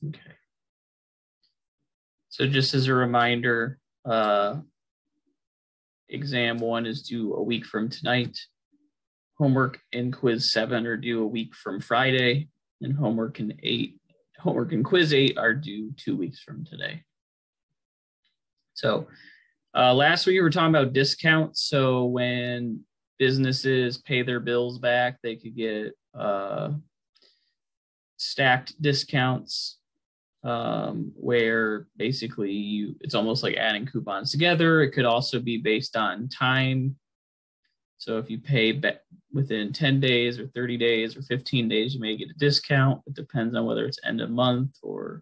Okay. So just as a reminder, exam 1 is due a week from tonight. Homework and quiz 7 are due a week from Friday, and homework and quiz 8 are due 2 weeks from today. So last week we were talking about discounts. So when businesses pay their bills back, they could get stacked discounts, where basically it's almost like adding coupons together. It could also be based on time. So if you pay within 10 days or 30 days or 15 days, you may get a discount. It depends on whether it's end of month or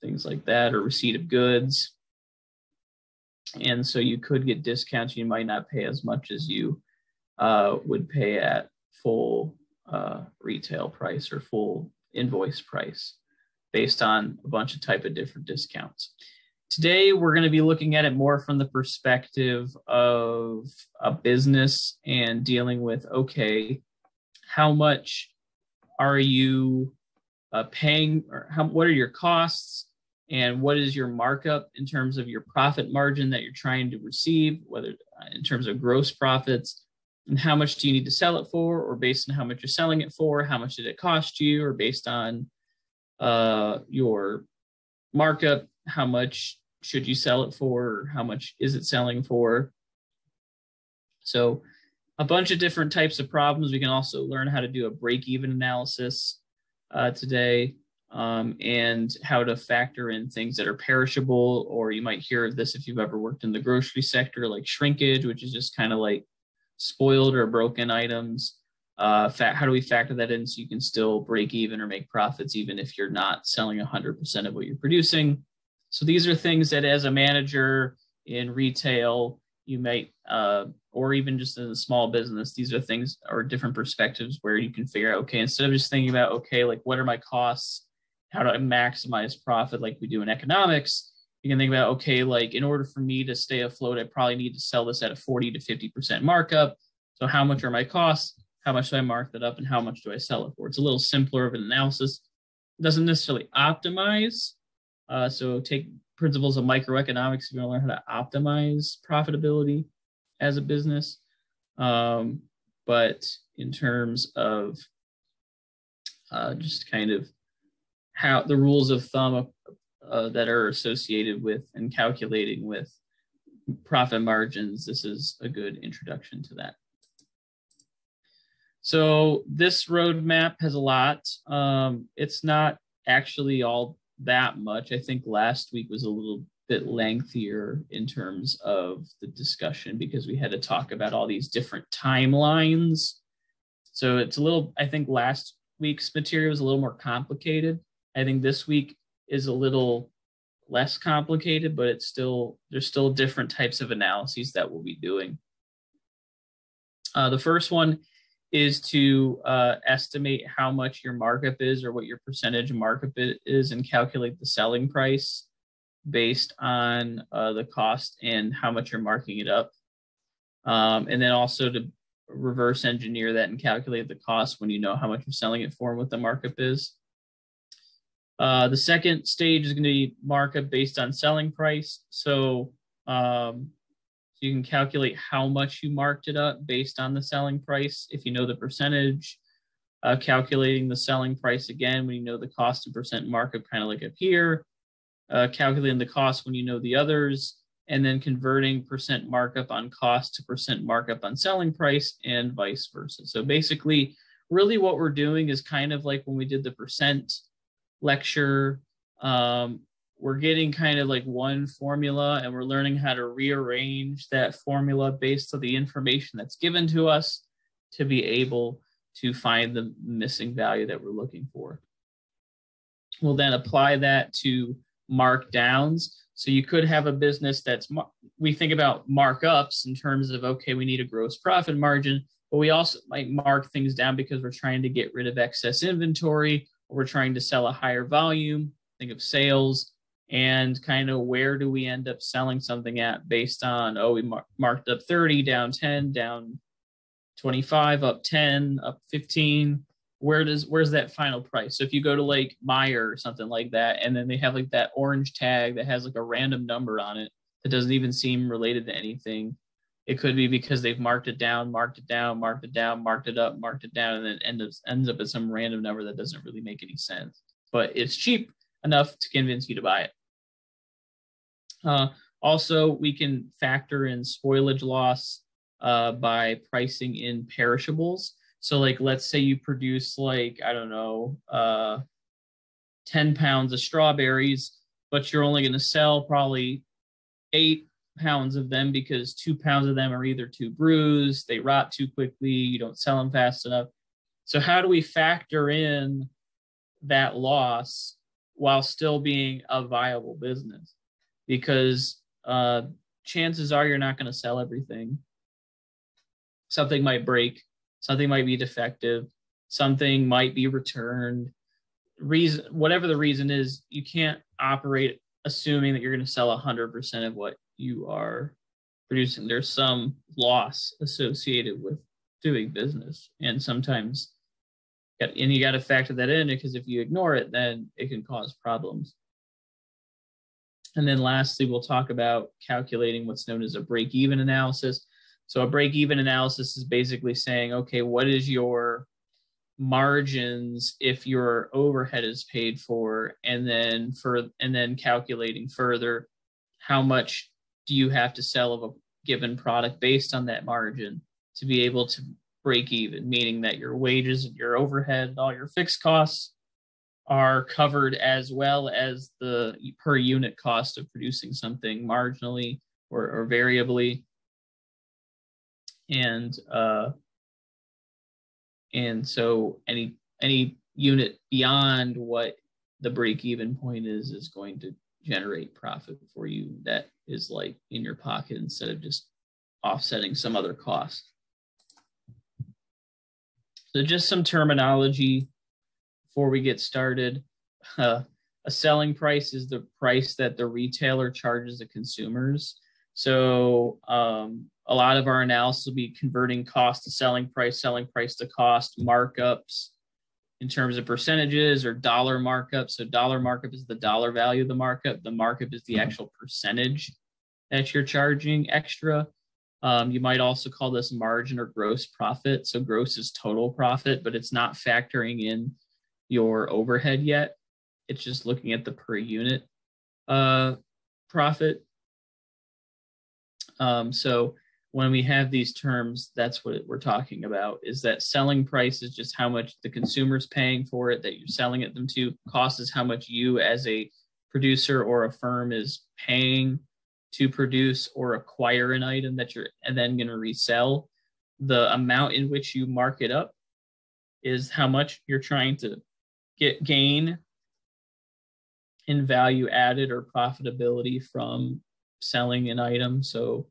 things like that, or receipt of goods. And so you could get discounts. You might not pay as much as you would pay at full retail price or full invoice price based on a bunch of type of different discounts. Today, we're going to be looking at it more from the perspective of a business and dealing with, okay, how much are you paying, or what are your costs, and what is your markup in terms of your profit margin that you're trying to receive, whether in terms of gross profits, and how much do you need to sell it for, or based on how much you're selling it for, how much did it cost you, or based on your markup, how much should you sell it for, or how much is it selling for. So a bunch of different types of problems. We can also learn how to do a break-even analysis today, and how to factor in things that are perishable, or you might hear of this if you've ever worked in the grocery sector, like shrinkage, which is just kind of like spoiled or broken items. How do we factor that in so you can still break even or make profits even if you're not selling 100% of what you're producing? So these are things that as a manager in retail, you might, or even just in a small business, these are things or different perspectives where you can figure out, okay, instead of just thinking about, okay, like what are my costs? How do I maximize profit like we do in economics? You can think about, okay, like in order for me to stay afloat, I probably need to sell this at a 40 to 50% markup. So how much are my costs? How much do I mark that up? And how much do I sell it for? It's a little simpler of an analysis. It doesn't necessarily optimize. So take principles of microeconomics if you want to learn how to optimize profitability as a business. But in terms of just kind of how the rules of thumb that are associated with and calculating with profit margins, this is a good introduction to that. So this roadmap has a lot. It's not actually all that much. I think last week was a little bit lengthier in terms of the discussion because we had to talk about all these different timelines. So it's a little, I think last week's material was a little more complicated. I think this week is a little less complicated, but there's still different types of analyses that we'll be doing. The first one is to estimate how much your markup is or what your percentage markup is and calculate the selling price based on the cost and how much you're marking it up. And then also to reverse engineer that and calculate the cost when you know how much you're selling it for and what the markup is. The second stage is going to be markup based on selling price. So you can calculate how much you marked it up based on the selling price if you know the percentage. Calculating the selling price again when you know the cost and percent markup, kind of like up here. Calculating the cost when you know the others, and then converting percent markup on cost to percent markup on selling price and vice versa. So basically, really what we're doing is kind of like when we did the percent lecture, we're getting kind of like one formula and we're learning how to rearrange that formula based on the information that's given to us to be able to find the missing value that we're looking for. We'll then apply that to markdowns. So you could have a business we think about markups in terms of, okay, we need a gross profit margin, but we also might mark things down because we're trying to get rid of excess inventory, or we're trying to sell a higher volume. Think of sales and kind of where do we end up selling something at based on, oh, we marked up 30, down 10, down 25, up 10, up 15. where's that final price? So if you go to like Meyer or something like that, and then they have like that orange tag that has like a random number on it that doesn't even seem related to anything, it could be because they've marked it down, marked it down, marked it down, marked it up, marked it down, and then ends up at some random number that doesn't really make any sense. But it's cheap enough to convince you to buy it. Also, we can factor in spoilage loss by pricing in perishables. So like, let's say you produce like, I don't know, 10 pounds of strawberries, but you're only going to sell probably 8 pounds of them because 2 pounds of them are either too bruised, they rot too quickly, you don't sell them fast enough. So how do we factor in that loss while still being a viable business? Because chances are you're not going to sell everything. Something might break, something might be defective, something might be returned. Whatever the reason is, you can't operate assuming that you're going to sell 100% of what you are producing. There's some loss associated with doing business, and sometimes, and you got to factor that in, because if you ignore it, then it can cause problems. And then lastly, we'll talk about calculating what's known as a break-even analysis. So a break-even analysis is basically saying, okay, what is your margins if your overhead is paid for, and then calculating further how much do you have to sell of a given product based on that margin to be able to break even, meaning that your wages and your overhead, all your fixed costs are covered, as well as the per unit cost of producing something marginally or variably. And so any unit beyond what the break-even point is going to generate profit for you that is like in your pocket instead of just offsetting some other cost. So just some terminology before we get started. A selling price is the price that the retailer charges the consumers. So a lot of our analysis will be converting cost to selling price to cost, markups in terms of percentages, or dollar markup. So dollar markup is the dollar value of the markup. The markup is the actual percentage that you're charging extra. You might also call this margin or gross profit. So gross is total profit, but it's not factoring in your overhead yet. It's just looking at the per unit profit. So when we have these terms, that's what we're talking about, is that selling price is just how much the consumer's paying for it that you're selling it them to. Cost is how much you as a producer or a firm is paying to produce or acquire an item that you're then going to resell. The amount in which you mark it up is how much you're trying to gain in value added or profitability from selling an item. So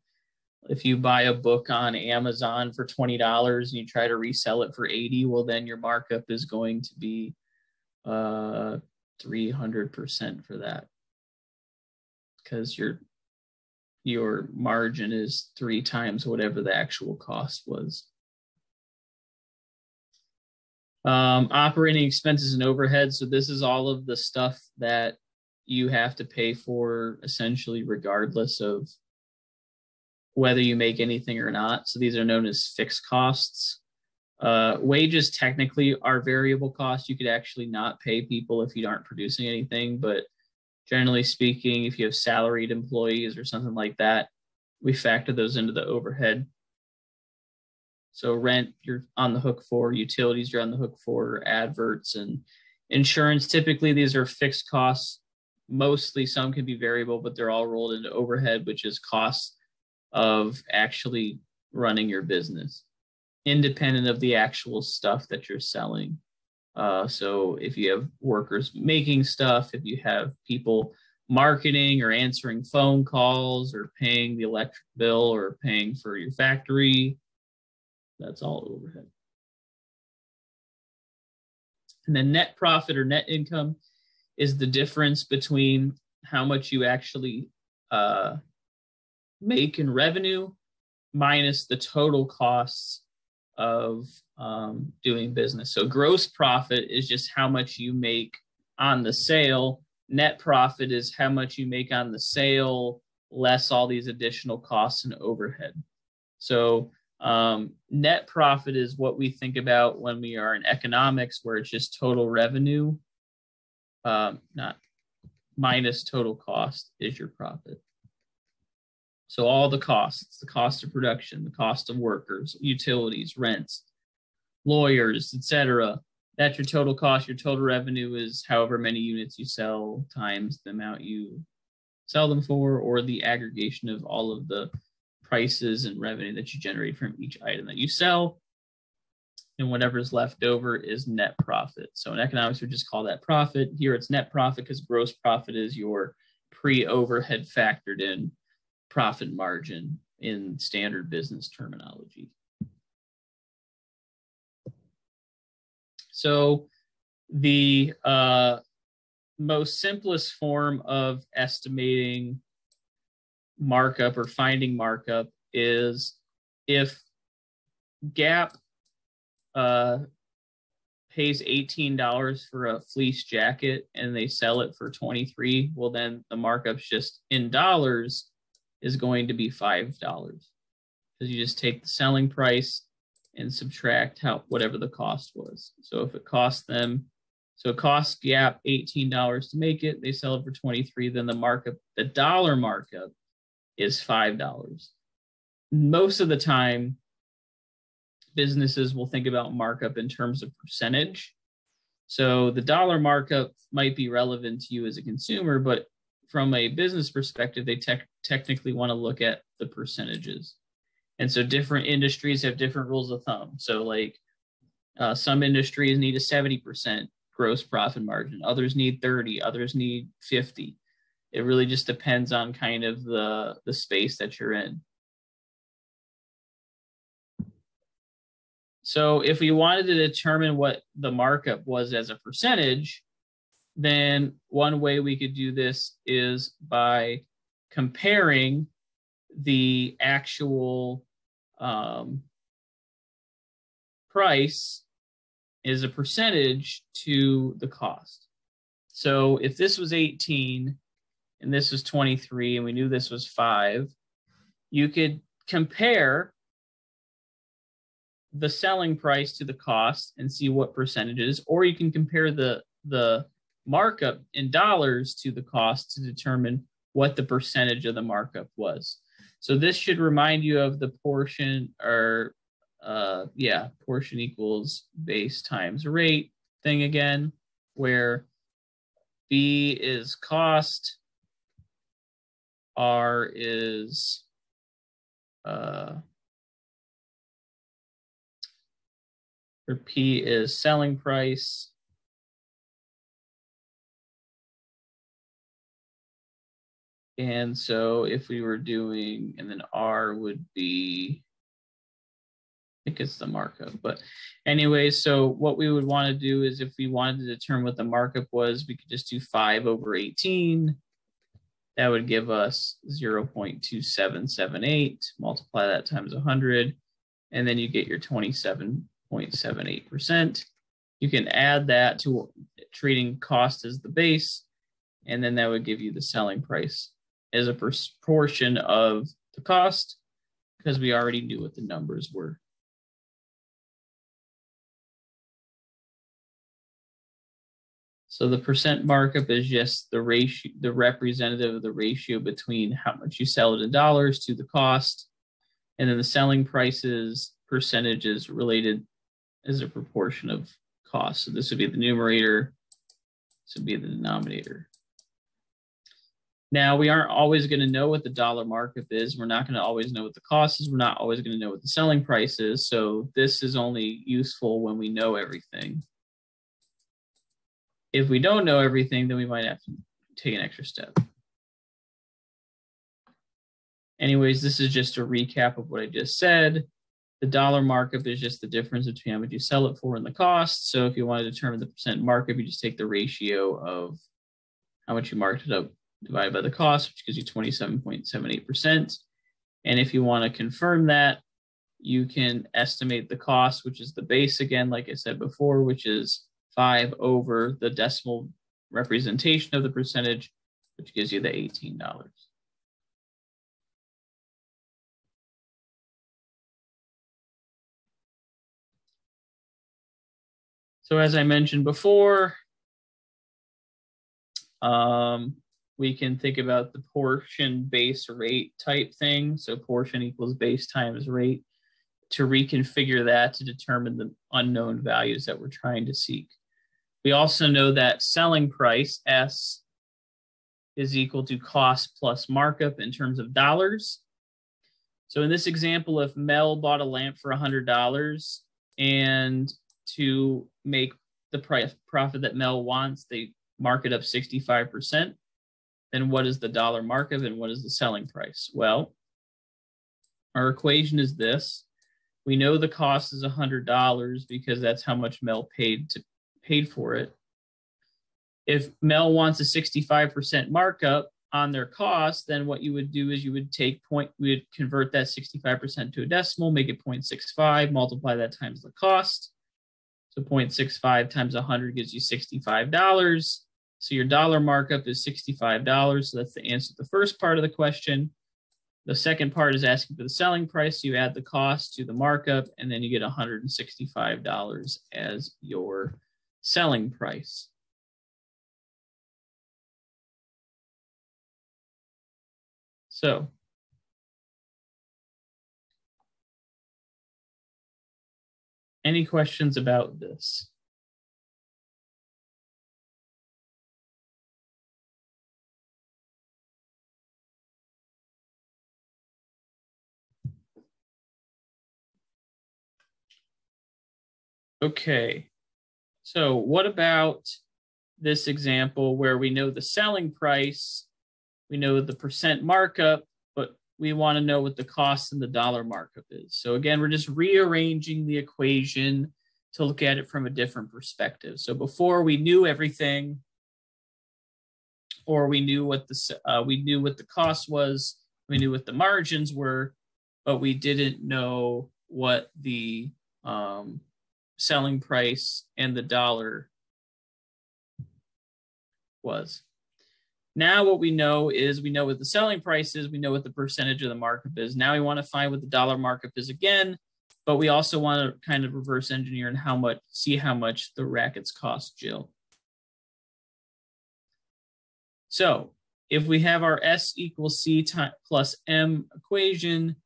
if you buy a book on Amazon for $20 and you try to resell it for $80, well, then your markup is going to be 300% for that, because your margin is 3 times whatever the actual cost was. Operating expenses and overhead. So this is all of the stuff that you have to pay for, essentially, regardless of whether you make anything or not. So these are known as fixed costs. Wages technically are variable costs. You could actually not pay people if you aren't producing anything, but generally speaking, if you have salaried employees or something like that, we factor those into the overhead. So rent, you're on the hook for. Utilities, you're on the hook for. Adverts and insurance, typically these are fixed costs. Mostly, some can be variable, but they're all rolled into overhead, which is costs of actually running your business, independent of the actual stuff that you're selling. So if you have workers making stuff, if you have people marketing or answering phone calls or paying the electric bill or paying for your factory, that's all overhead. And then net profit or net income is the difference between how much you actually make in revenue minus the total costs of doing business. So gross profit is just how much you make on the sale. Net profit is how much you make on the sale, less all these additional costs and overhead. So net profit is what we think about when we are in economics, where it's just total revenue, not minus total cost is your profit. So all the costs, the cost of production, the cost of workers, utilities, rents, lawyers, etc. That's your total cost. Your total revenue is however many units you sell times the amount you sell them for, or the aggregation of all of the prices and revenue that you generate from each item that you sell. And whatever's left over is net profit. So in economics, we just call that profit. Here it's net profit because gross profit is your pre-overhead factored in profit margin in standard business terminology. So the most simplest form of estimating markup or finding markup is if Gap pays $18 for a fleece jacket and they sell it for $23, well, then the markup's just in dollars is going to be $5 because you just take the selling price and subtract whatever the cost was. So if it costs them, so it costs Gap $18 to make it, they sell it for $23, then the markup, the dollar markup is $5. Most of the time, businesses will think about markup in terms of percentage. So the dollar markup might be relevant to you as a consumer, but from a business perspective, they technically want to look at the percentages. And so different industries have different rules of thumb. So like some industries need a 70% gross profit margin. Others need 30, others need 50. It really just depends on kind of the space that you're in. So if we wanted to determine what the markup was as a percentage, then one way we could do this is by comparing the actual price as a percentage to the cost. So if this was 18 and this was 23 and we knew this was 5, you could compare the selling price to the cost and see what percentages, or you can compare the markup in dollars to the cost to determine what the percentage of the markup was. So this should remind you of the portion or portion equals base times rate thing again, where B is cost, R is or P is selling price, and so if we were doing, and then R would be, I think it's the markup, but anyways, so what we would want to do is if we wanted to determine what the markup was, we could just do 5 over 18. That would give us 0.2778, multiply that times 100, and then you get your 27.78%. You can add that to treating cost as the base, and then that would give you the selling price as a proportion of the cost, because we already knew what the numbers were. So the percent markup is just the ratio, the representative of the ratio between how much you sell it in dollars to the cost, and then the selling prices percentage is related as a proportion of cost. So this would be the numerator, this would be the denominator. Now, we aren't always going to know what the dollar markup is. We're not going to always know what the cost is. We're not always going to know what the selling price is. So this is only useful when we know everything. If we don't know everything, then we might have to take an extra step. Anyways, this is just a recap of what I just said. The dollar markup is just the difference between how much you sell it for and the cost. So if you want to determine the percent markup, you just take the ratio of how much you marked it up divided by the cost, which gives you 27.78%. And if you want to confirm that, you can estimate the cost, which is the base again, like I said before, which is 5 over the decimal representation of the percentage, which gives you the $18. So as I mentioned before, we can think about the portion base rate type thing. So portion equals base times rate to reconfigure that to determine the unknown values that we're trying to seek. We also know that selling price, S, is equal to cost plus markup in terms of dollars. So in this example, if Mel bought a lamp for $100 and to make the price profit that Mel wants, they mark it up 65%, then what is the dollar markup and what is the selling price? Well, our equation is this. We know the cost is $100 because that's how much Mel paid for it. If Mel wants a 65% markup on their cost, then what you would do is you would we would convert that 65% to a decimal, make it 0.65, multiply that times the cost. So 0.65 times 100 gives you $65. So your dollar markup is $65. So that's the answer to the first part of the question. The second part is asking for the selling price. So you add the cost to the markup, and then you get $165 as your selling price. So any questions about this? Okay, so what about this example where we know the selling price, we know the percent markup, but we want to know what the cost and the dollar markup is. So again, we're just rearranging the equation to look at it from a different perspective. So before we knew everything, or we knew what the cost was, we knew what the margins were, but we didn't know what the selling price and the dollar was. Now what we know is we know what the selling price is, we know what the percentage of the markup is. Now we want to find what the dollar markup is again, but we also want to kind of reverse engineer and see how much the rackets cost Jill. So if we have our S equals C plus M equation,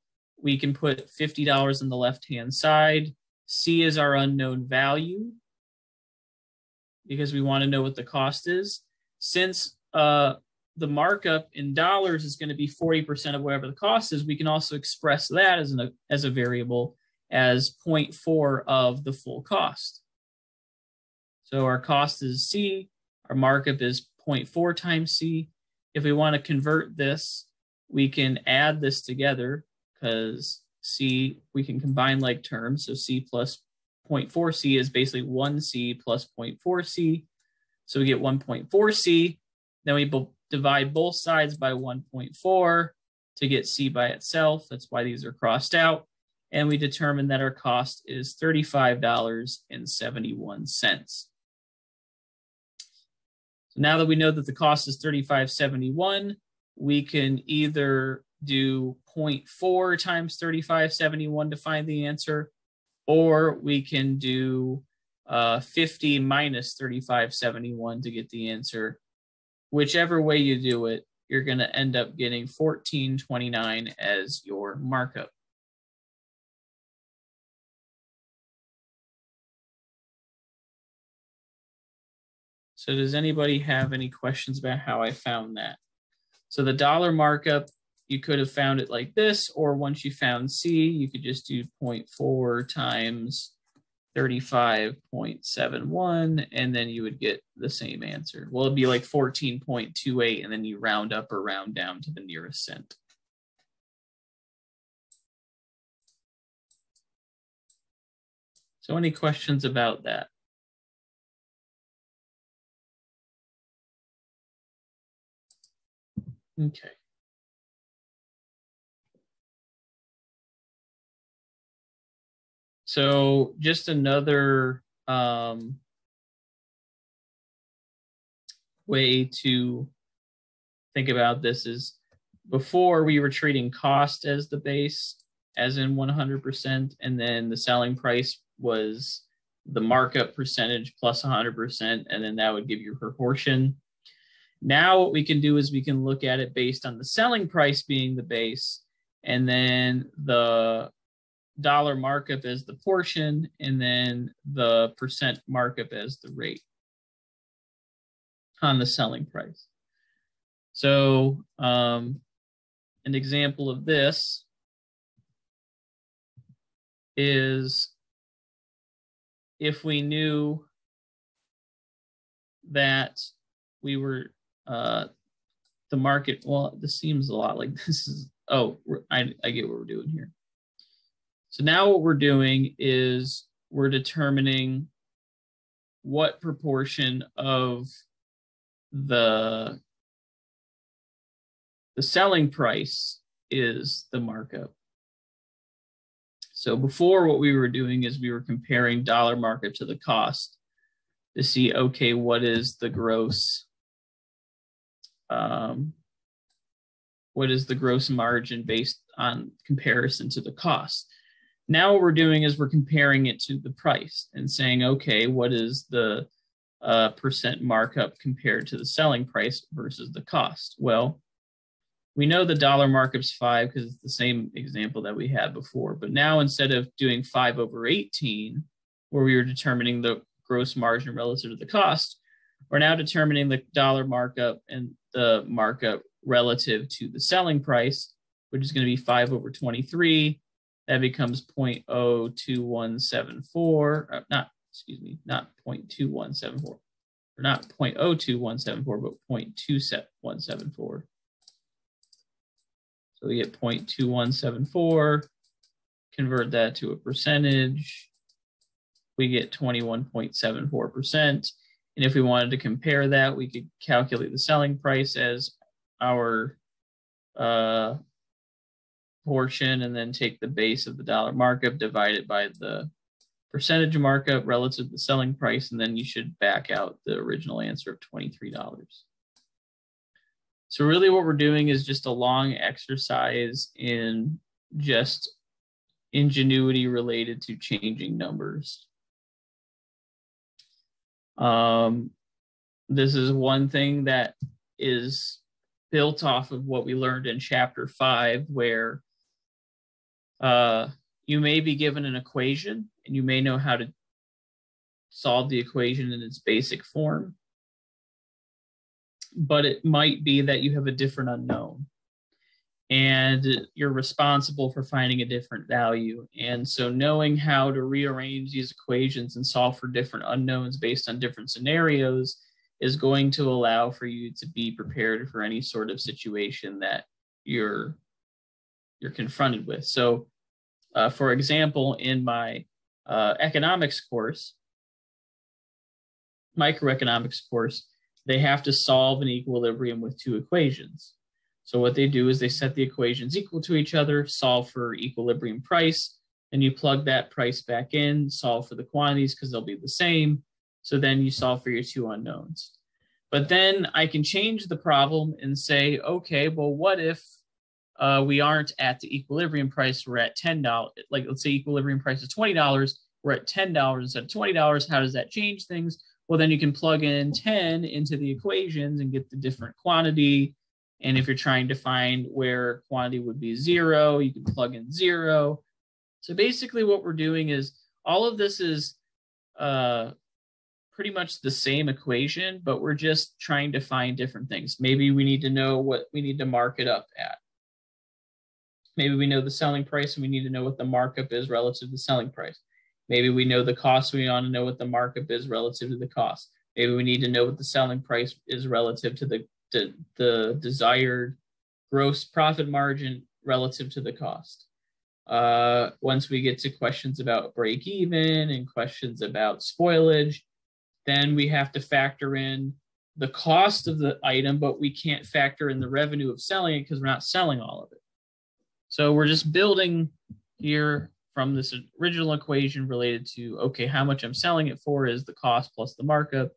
we can put $50 on the left-hand side. C is our unknown value because we want to know what the cost is. Since the markup in dollars is going to be 40% of whatever the cost is, we can also express that as a variable as 0.4 of the full cost. So our cost is C, our markup is 0.4 times C. If we want to convert this, we can add this together because C, we can combine like terms. So C plus 0.4C is basically 1C plus 0.4C. So we get 1.4C. Then we divide both sides by 1.4 to get C by itself. That's why these are crossed out. And we determine that our cost is $35.71. So now that we know that the cost is $35.71, we can either do 0.4 times 35.71 to find the answer, or we can do 50 minus 35.71 to get the answer. Whichever way you do it, you're going to end up getting $14.29 as your markup. So does anybody have any questions about how I found that? So the dollar markup, you could have found it like this, or once you found C, you could just do 0.4 times 35.71, and then you would get the same answer. Well, it'd be like 14.28, and then you round up or round down to the nearest cent. So any questions about that? Okay. So just another way to think about this is, before we were treating cost as the base, as in 100%, and then the selling price was the markup percentage plus 100%, and then that would give you proportion. Now what we can do is we can look at it based on the selling price being the base, and then the dollar markup as the portion, and then the percent markup as the rate on the selling price. So an example of this is if we knew that we were the market, well, this seems a lot like this is, oh, I get what we're doing here. So now what we're doing is we're determining what proportion of the selling price is the markup. So before, what we were doing is we were comparing dollar markup to the cost to see, okay, what is the gross margin based on comparison to the cost. Now what we're doing is we're comparing it to the price and saying, okay, what is the percent markup compared to the selling price versus the cost? Well, we know the dollar markup's 5 because it's the same example that we had before. But now, instead of doing 5/18, where we were determining the gross margin relative to the cost, we're now determining the dollar markup and the markup relative to the selling price, which is going to be 5/23. That becomes 0.02174. Not 0.2174. Or not 0.02174, but 0.2174. So we get 0.2174, convert that to a percentage, we get 21.74%. And if we wanted to compare that, we could calculate the selling price as our portion, and then take the base of the dollar markup, divide it by the percentage markup relative to the selling price, and then you should back out the original answer of $23. So really what we're doing is just a long exercise in just ingenuity related to changing numbers. This is one thing that is built off of what we learned in chapter 5, where you may be given an equation and you may know how to solve the equation in its basic form, but it might be that you have a different unknown and you're responsible for finding a different value. And so knowing how to rearrange these equations and solve for different unknowns based on different scenarios is going to allow for you to be prepared for any sort of situation that you're confronted with. So for example, in my economics course, microeconomics course, they have to solve an equilibrium with two equations. So what they do is they set the equations equal to each other, solve for equilibrium price, and you plug that price back in, solve for the quantities because they'll be the same. So then you solve for your two unknowns. But then I can change the problem and say, okay, well, what if we aren't at the equilibrium price, we're at $10. Like, let's say equilibrium price is $20, we're at $10 instead of $20. How does that change things? Well, then you can plug in 10 into the equations and get the different quantity. And if you're trying to find where quantity would be 0, you can plug in 0. So basically what we're doing is all of this is pretty much the same equation, but we're just trying to find different things. Maybe we need to know what we need to mark it up at. Maybe we know the selling price and we need to know what the markup is relative to the selling price. Maybe we know the cost, we want to know what the markup is relative to the cost. Maybe we need to know what the selling price is relative to the desired gross profit margin relative to the cost. Once we get to questions about break even and questions about spoilage, then we have to factor in the cost of the item, but we can't factor in the revenue of selling it because we're not selling all of it. So we're just building here from this original equation related to, okay, how much I'm selling it for is the cost plus the markup.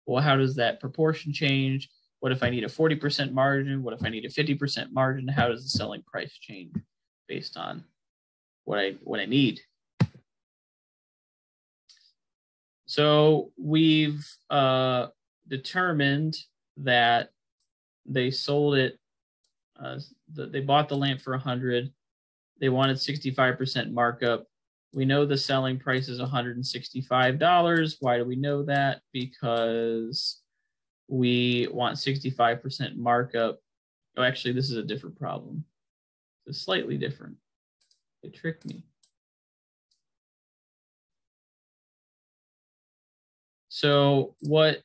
Well, how does that proportion change? What if I need a 40% margin? What if I need a 50% margin? How does the selling price change based on what I need? So we've determined that they sold it, they bought the lamp for 100. They wanted 65% markup. We know the selling price is $165. Why do we know that? Because we want 65% markup. Oh, actually, this is a different problem. It's slightly different. It tricked me. So what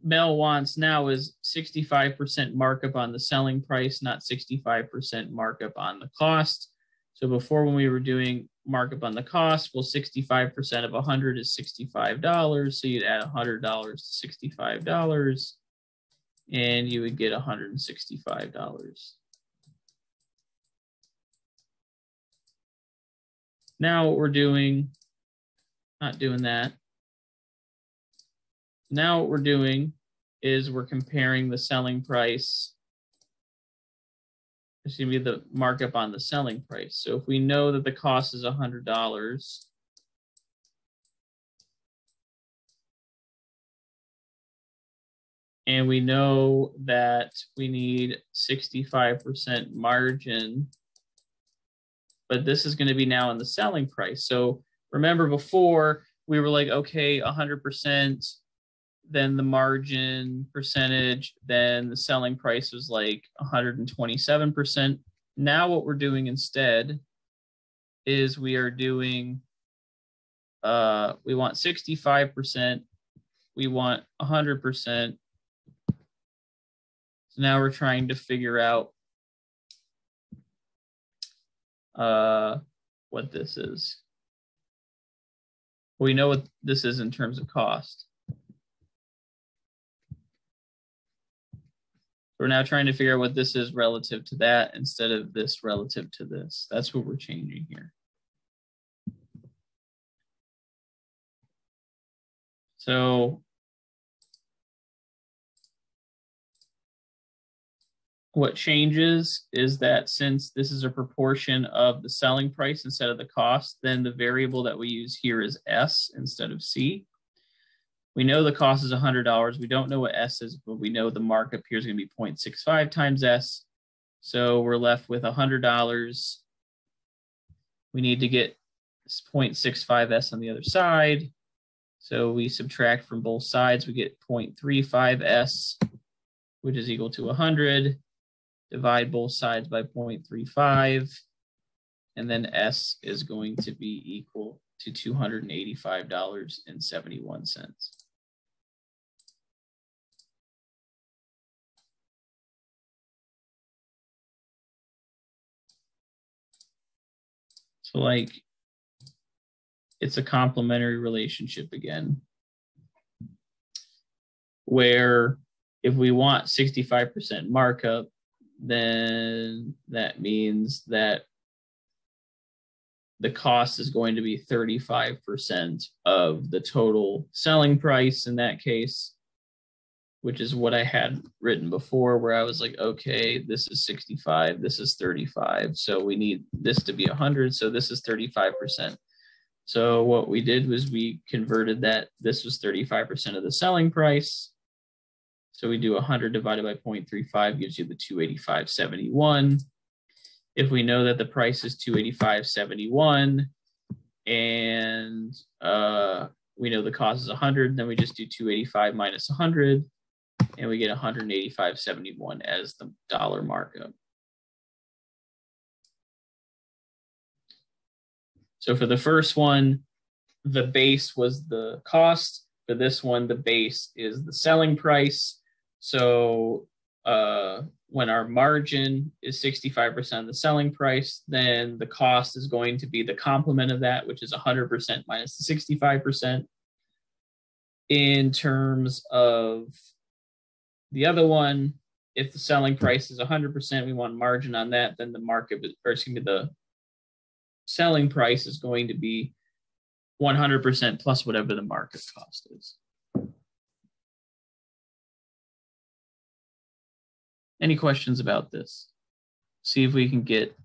Mel wants now is 65% markup on the selling price, not 65% markup on the cost. So before, when we were doing markup on the cost, well, 65% of 100 is $65. So you'd add $100 to $65 and you would get $165. Now what we're doing, not doing that. Now what we're doing is we're comparing the selling price. It's going to be the markup on the selling price. So if we know that the cost is $100, and we know that we need 65% margin, but this is going to be now in the selling price. So remember before we were like, okay, 100%, then the margin percentage, then the selling price was like 127%. Now what we're doing instead is we are doing, we want 65%, we want 100%. So now we're trying to figure out what this is. We know what this is in terms of cost. We're now trying to figure out what this is relative to that instead of this relative to this. That's what we're changing here. So what changes is that since this is a proportion of the selling price instead of the cost, then the variable that we use here is S instead of C. We know the cost is $100. We don't know what S is, but we know the markup here is going to be 0.65 times S. So we're left with $100. We need to get 0.65 S on the other side. So we subtract from both sides. We get 0.35 S, which is equal to 100. Divide both sides by 0.35. And then S is going to be equal to $285.71. So like, it's a complementary relationship again, where if we want 65% markup, then that means that the cost is going to be 35% of the total selling price in that case, which is what I had written before, where I was like, okay, this is 65, this is 35. So we need this to be 100. So this is 35%. So what we did was we converted that. This was 35% of the selling price. So we do 100 divided by 0.35 gives you the 285.71. If we know that the price is 285.71 and we know the cost is 100, then we just do 285 minus 100 and we get 185.71 as the dollar markup. So for the first one, the base was the cost. For this one, the base is the selling price. So when our margin is 65% of the selling price, then the cost is going to be the complement of that, which is 100% minus the 65%. In terms of the other one, if the selling price is 100%, we want margin on that, then the market, or excuse me, selling price is going to be 100% plus whatever the market cost is. Any questions about this? See if we can get,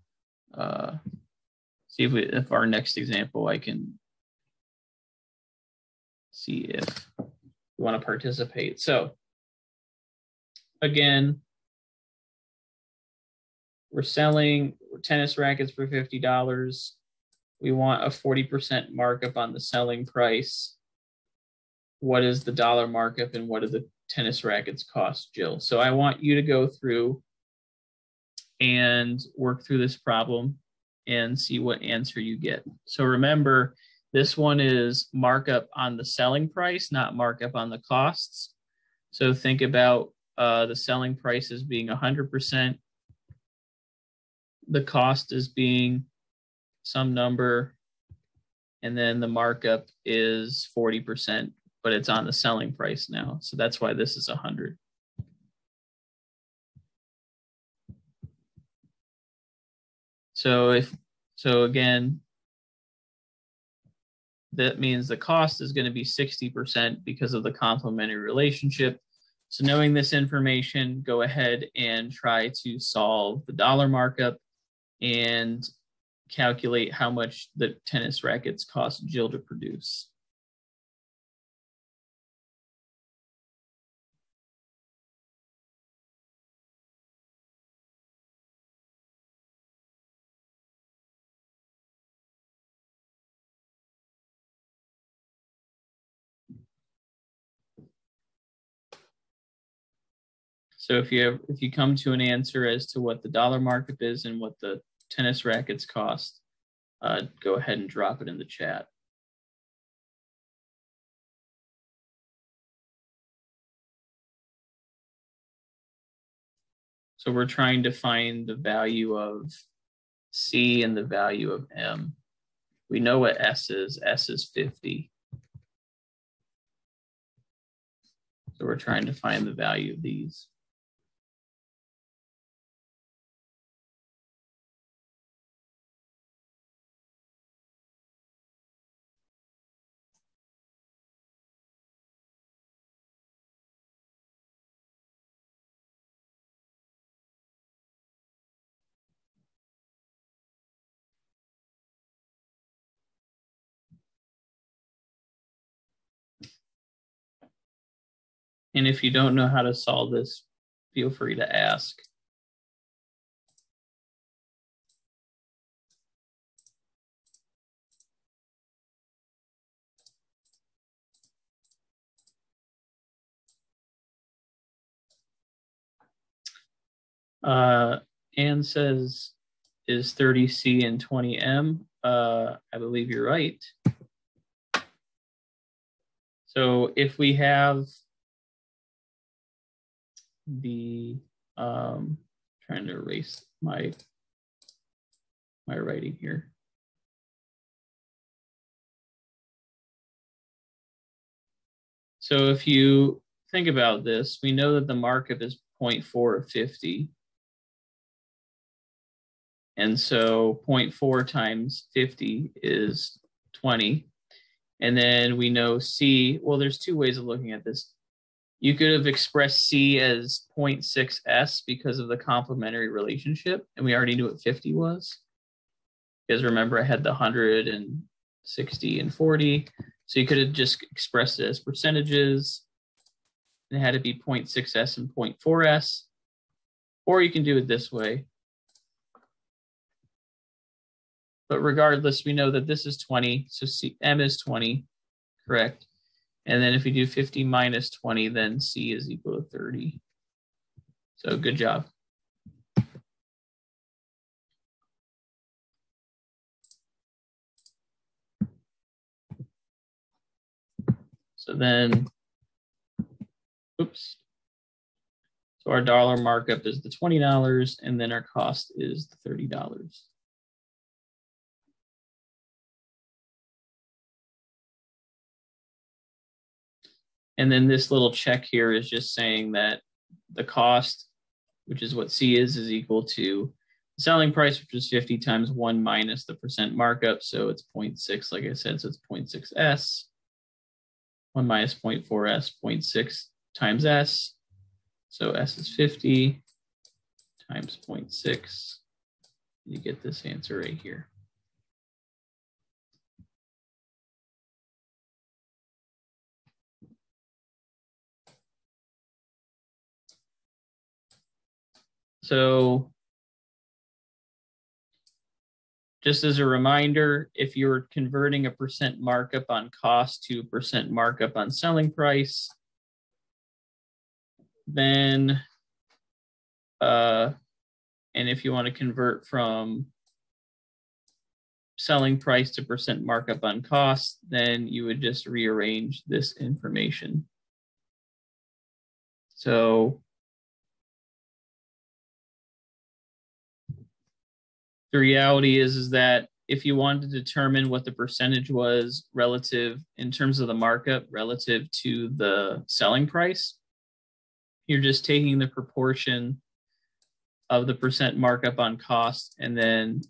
see if our next example, I can see if you want to participate. So again, we're selling tennis rackets for $50. We want a 40% markup on the selling price. What is the dollar markup and what do the tennis rackets cost, Jill? So I want you to go through and work through this problem and see what answer you get. So remember, this one is markup on the selling price, not markup on the costs. So think about the selling price as being 100%. The cost is being some number, and then the markup is 40%, but it's on the selling price now. So that's why this is 100. So again, that means the cost is going to be 60% because of the complementary relationship. So knowing this information, go ahead and try to solve the dollar markup and calculate how much the tennis rackets cost Jill to produce. So if you come to an answer as to what the dollar markup is and what the tennis rackets cost, go ahead and drop it in the chat. So we're trying to find the value of C and the value of M. We know what S is. S is 50. So we're trying to find the value of these. And if you don't know how to solve this, feel free to ask. Anne says, is 30C and 20M? I believe you're right. So if we have the, trying to erase my writing here. So if you think about this, we know that the markup is 0.4 of 50. And so 0.4 times 50 is 20. And then we know C, well, there's two ways of looking at this. You could have expressed C as 0.6S because of the complementary relationship. And we already knew what 50 was. Because remember, I had the 100 and 60 and 40. So you could have just expressed it as percentages. And it had to be 0.6S and 0.4S. Or you can do it this way. But regardless, we know that this is 20. So M is 20, correct? And then if we do 50 minus 20, then C is equal to 30. So good job. So then, oops. So our dollar markup is the $20, and then our cost is the $30. And then this little check here is just saying that the cost, which is what C is equal to selling price, which is 50 times 1 minus the percent markup. So it's 0.6, like I said, so it's 0.6s. 1 minus 0.4s, 0.6 times s. So s is 50 times 0.6. You get this answer right here. So just as a reminder, if you're converting a percent markup on cost to a percent markup on selling price, then, and if you want to convert from selling price to percent markup on cost, then you would just rearrange this information. So the reality is that if you wanted to determine what the percentage was relative in terms of the markup relative to the selling price, you're just taking the proportion of the percent markup on cost and then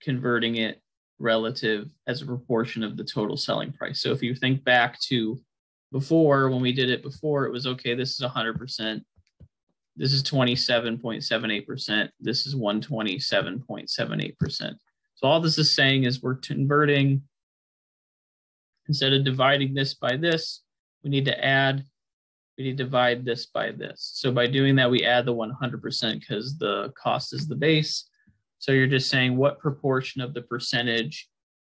converting it relative as a proportion of the total selling price. So if you think back to before, when we did it before, it was okay, this is 100%. This is 27.78%. This is 127.78%. So all this is saying is we're converting, instead of dividing this by this, we need to divide this by this. So by doing that, we add the 100% because the cost is the base. So you're just saying what proportion of the percentage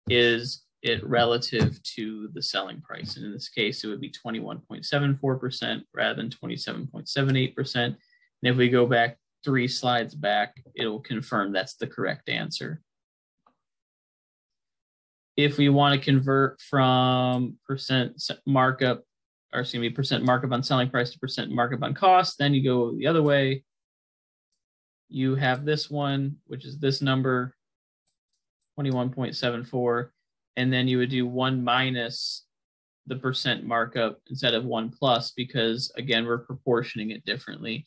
is it relative to the selling price. And in this case, it would be 21.74% rather than 27.78%. And if we go back 3 slides back, it'll confirm that's the correct answer. If we want to convert from percent markup, or excuse me, percent markup on selling price to percent markup on cost, then you go the other way. You have this one, which is this number, 21.74, and then you would do 1 minus the percent markup instead of 1 plus, because again, we're proportioning it differently.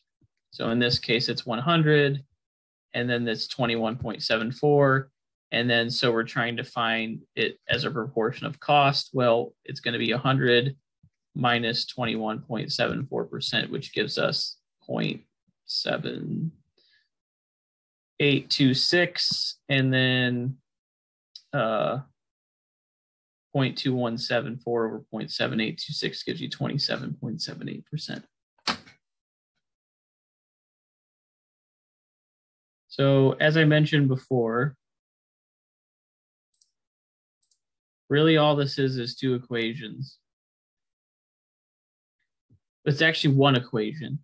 So in this case, it's 100, and then that's 21.74. And then so we're trying to find it as a proportion of cost. Well, it's going to be 100 minus 21.74%, which gives us 0.7826, and then 0.2174 over 0.7826 gives you 27.78%. So as I mentioned before, really all this is 2 equations. It's actually 1 equation.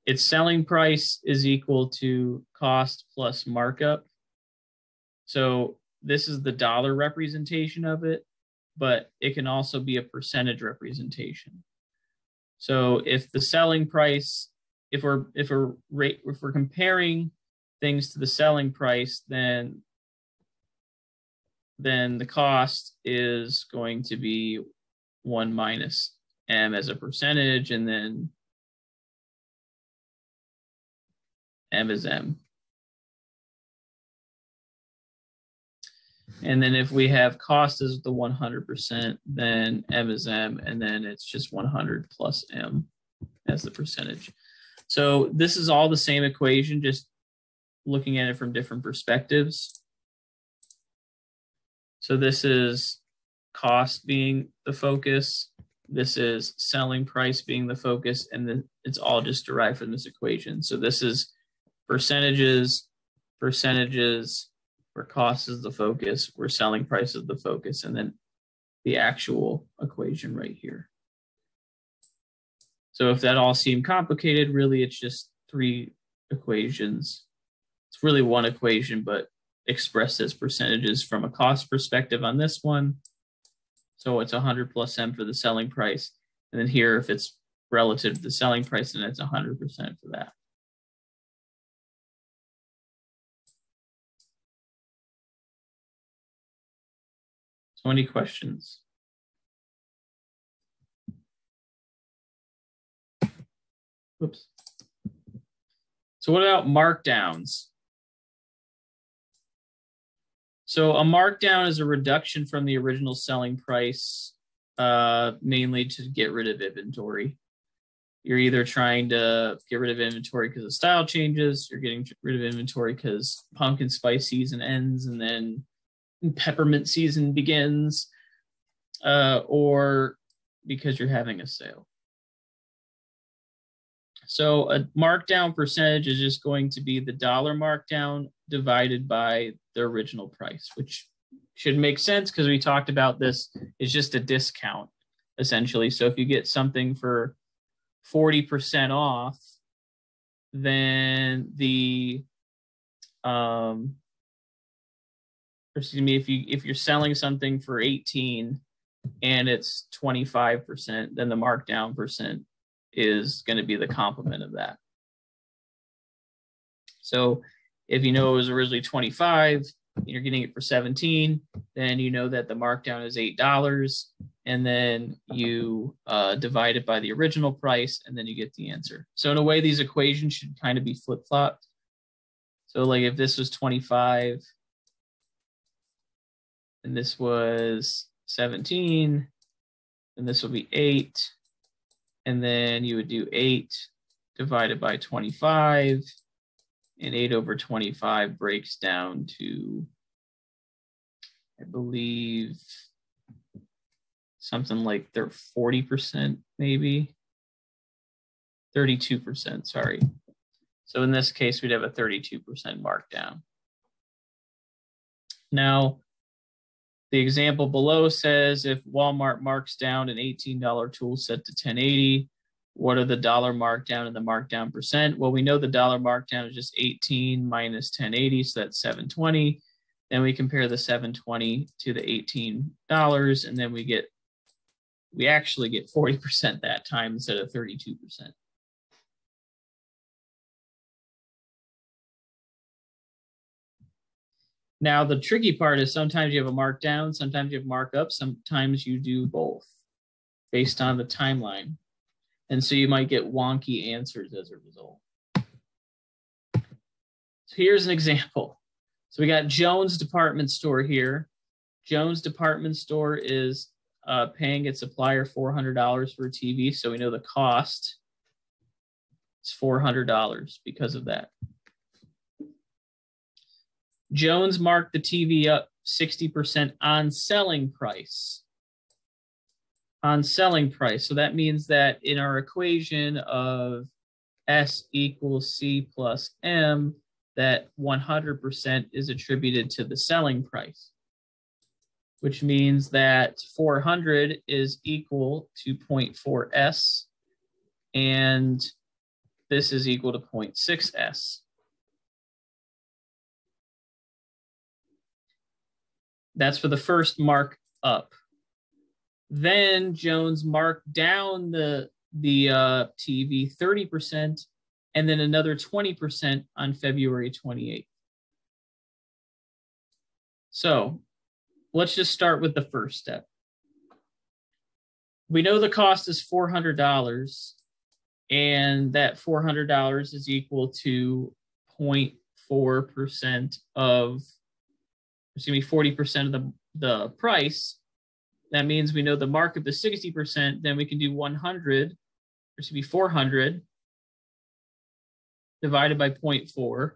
Its selling price is equal to cost plus markup. So this is the dollar representation of it, but it can also be a percentage representation. So if the selling price, if we're comparing things to the selling price, then the cost is going to be 1 minus M as a percentage, and then M is M. And then if we have cost as the 100%, then M is M, and then it's just 100 plus M as the percentage. So this is all the same equation, just looking at it from different perspectives. So this is cost being the focus. This is selling price being the focus, and then it's all just derived from this equation. So this is percentages, where cost is the focus, where selling price is the focus, and then the actual equation right here. So if that all seemed complicated, really it's just 3 equations. It's really 1 equation, but expressed as percentages from a cost perspective on this one. So it's 100 plus M for the selling price. And then here, if it's relative to the selling price, then it's 100% for that. So any questions? Whoops. So what about markdowns? So a markdown is a reduction from the original selling price, mainly to get rid of inventory. You're either trying to get rid of inventory because of style changes, you're getting rid of inventory because pumpkin spice season ends and then peppermint season begins, or because you're having a sale. So a markdown percentage is just going to be the dollar markdown divided by the original price, which should make sense because we talked about this. It's just a discount, essentially. So if you get something for 40% off, then the if you're selling something for 18 and it's 25%, then the markdown percent is going to be the complement of that. So if you know it was originally 25 and you're getting it for 17, then you know that the markdown is $8, and then you divide it by the original price, and then you get the answer. So in a way, these equations should kind of be flip-flopped. So like if this was 25 and this was 17, and this will be 8, and then you would do 8 divided by 25, and 8 over 25 breaks down to, I believe, something like 40%, maybe 32%, sorry. So in this case, we'd have a 32% markdown. Now, the example below says if Walmart marks down an $18 tool set to $10.80, what are the dollar markdown and the markdown percent? Well, we know the dollar markdown is just 18 minus 1080, so that's 720. Then we compare the 720 to the $18, and then we actually get 40% that time instead of 32%. Now, the tricky part is sometimes you have a markdown, sometimes you have markup, sometimes you do both based on the timeline. And so you might get wonky answers as a result. So here's an example. So we got Jones Department Store here. Jones Department Store is paying its supplier $400 for a TV. So we know the cost is $400 because of that. Jones marked the TV up 60% on selling price. On selling price. So that means that in our equation of S equals C plus M, that 100% is attributed to the selling price, which means that 400 is equal to 0.4 S, and this is equal to 0.6 S. That's for the first mark up. Then Jones marked down the TV 30%, and then another 20% on February 28th. So let's just start with the first step. We know the cost is $400, and that $400 is equal to 0.4% of, 40% of the price. That means we know the markup is 60%, then we can do 400 divided by 0.4.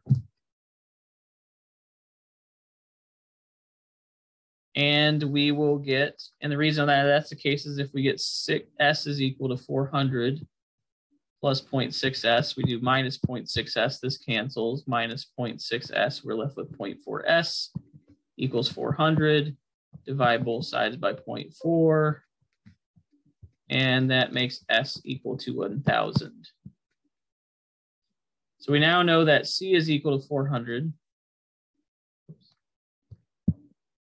And we will get, and the reason that that's the case is if we get S is equal to 400 plus 0.6S, we do minus 0.6S, this cancels, minus 0.6S, we're left with 0.4S equals 400. Divide both sides by 0.4, and that makes S equal to 1,000. So we now know that C is equal to 400.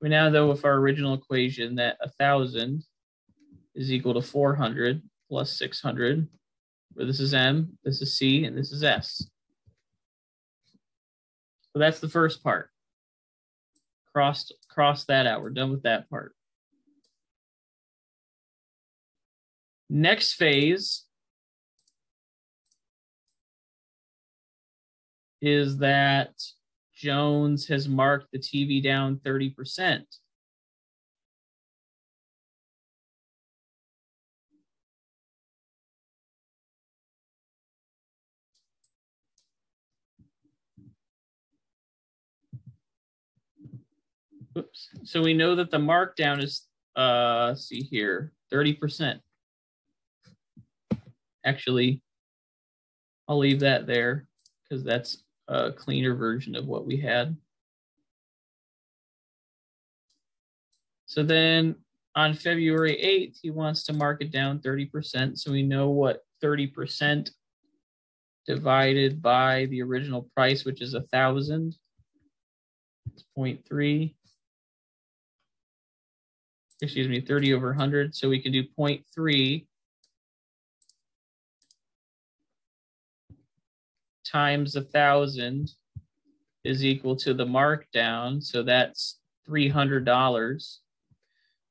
We now know with our original equation that 1,000 is equal to 400 plus 600, where this is M, this is C, and this is S. So that's the first part. Cross that out. We're done with that part. Next phase is that Jones has marked the TV down 30%. Oops. So we know that the markdown is, see here, 30%. Actually, I'll leave that there because that's a cleaner version of what we had. So then on February 8th, he wants to mark it down 30%. So we know what 30% divided by the original price, which is 1,000. It's 0.3. Excuse me, 30 over 100. So we can do 0.3 times 1,000 is equal to the markdown. So that's $300,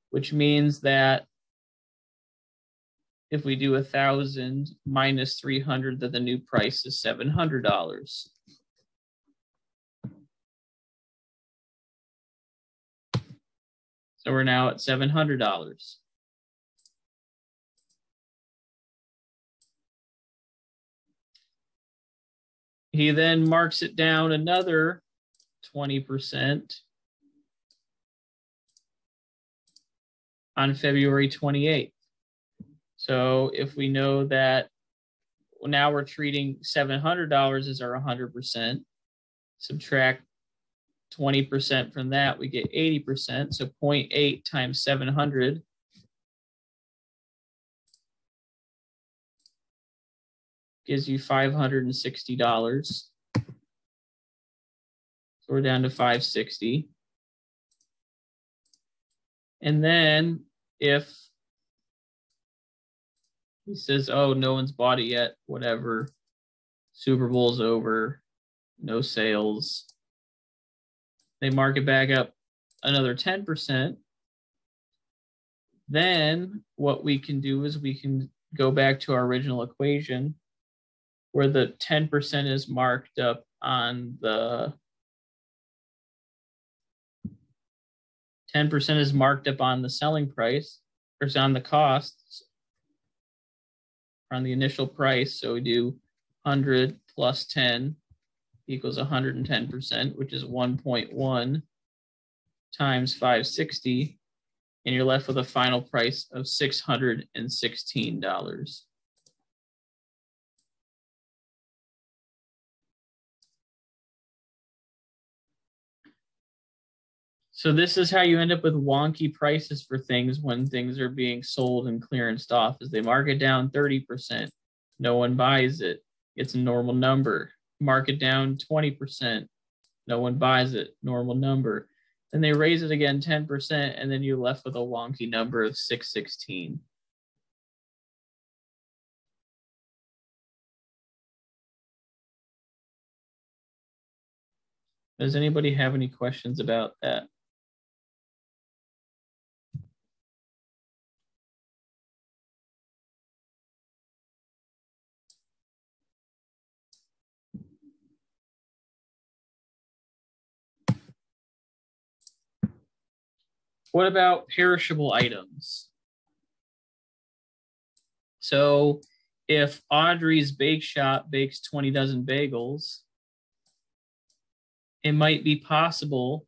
which means that if we do 1,000 minus 300, that the new price is $700. So we're now at $700. He then marks it down another 20% on February 28th. So if we know that now we're treating $700 as our 100%, subtract 20% from that, we get 80%. So 0.8 times 700 gives you $560. So we're down to $560. And then if he says, oh, no one's bought it yet, whatever, Super Bowl's over, no sales, they mark it back up another 10%. Then what we can do is we can go back to our original equation where the 10% is marked up on the 10% is marked up on the selling price, or on the costs, on the initial price. So we do 100 plus 10 equals 110%, which is 1.1 times 560, and you're left with a final price of $616. So this is how you end up with wonky prices for things when things are being sold and clearanced off, is they mark it down 30%. No one buys it. It's a normal number. Mark it down 20%. No one buys it. Normal number. Then they raise it again 10%, and then you're left with a wonky number of 616. Does anybody have any questions about that? What about perishable items? So if Audrey's Bake Shop bakes 20 dozen bagels, it might be possible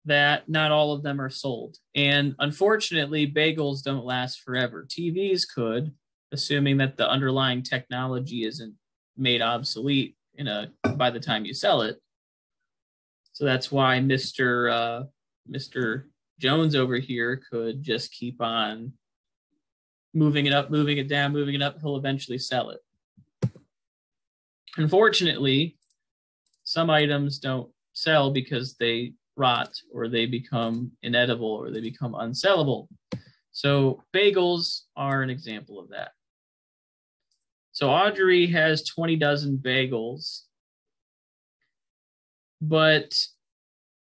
that not all of them are sold. And unfortunately, bagels don't last forever. TVs could, assuming that the underlying technology isn't made obsolete by the time you sell it. So that's why Mr. Jones over here could just keep on moving it up, moving it down, moving it up. He'll eventually sell it. Unfortunately, some items don't sell because they rot or they become inedible or they become unsellable. So bagels are an example of that. So Audrey has 20 dozen bagels, but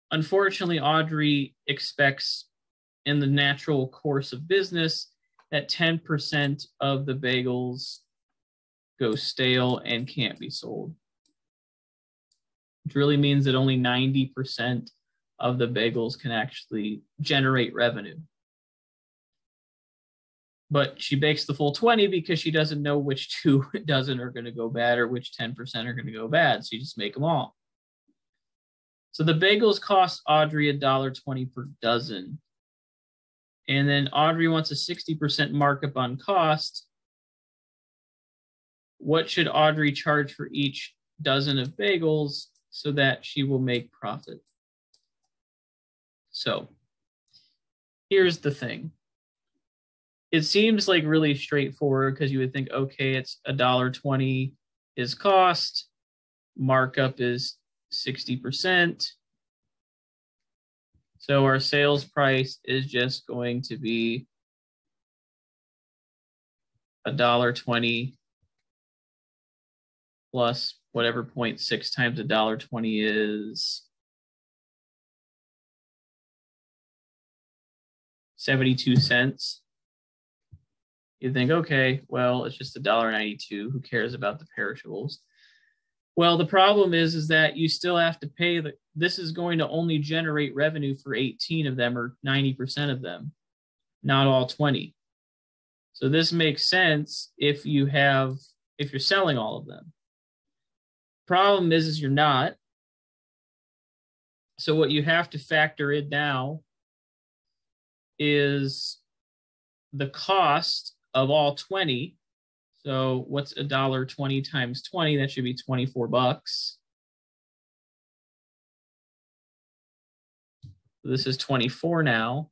unfortunately, Audrey expects in the natural course of business that 10% of the bagels go stale and can't be sold. which really means that only 90% of the bagels can actually generate revenue. But she bakes the full 20 because she doesn't know which 2 dozen are going to go bad or which 10% are going to go bad. So you just make them all. So the bagels cost Audrey $1.20 per dozen. And then Audrey wants a 60% markup on cost. What should Audrey charge for each dozen of bagels so that she will make profit? So here's the thing. It seems like really straightforward because you would think, okay, it's $1.20 is cost, markup is 60%. So our sales price is just going to be $1.20 plus whatever 0.6 times $1.20 is 72 cents. You think, okay, well, it's just $1.92. Who cares about the perishables? Well, the problem is that you still have to pay this is going to only generate revenue for 18 of them or 90% of them, not all 20. So this makes sense if you're selling all of them. Problem is you're not. So what you have to factor in now is the cost of all 20. So what's $1.20 times 20? That should be 24 bucks. This is 24 now.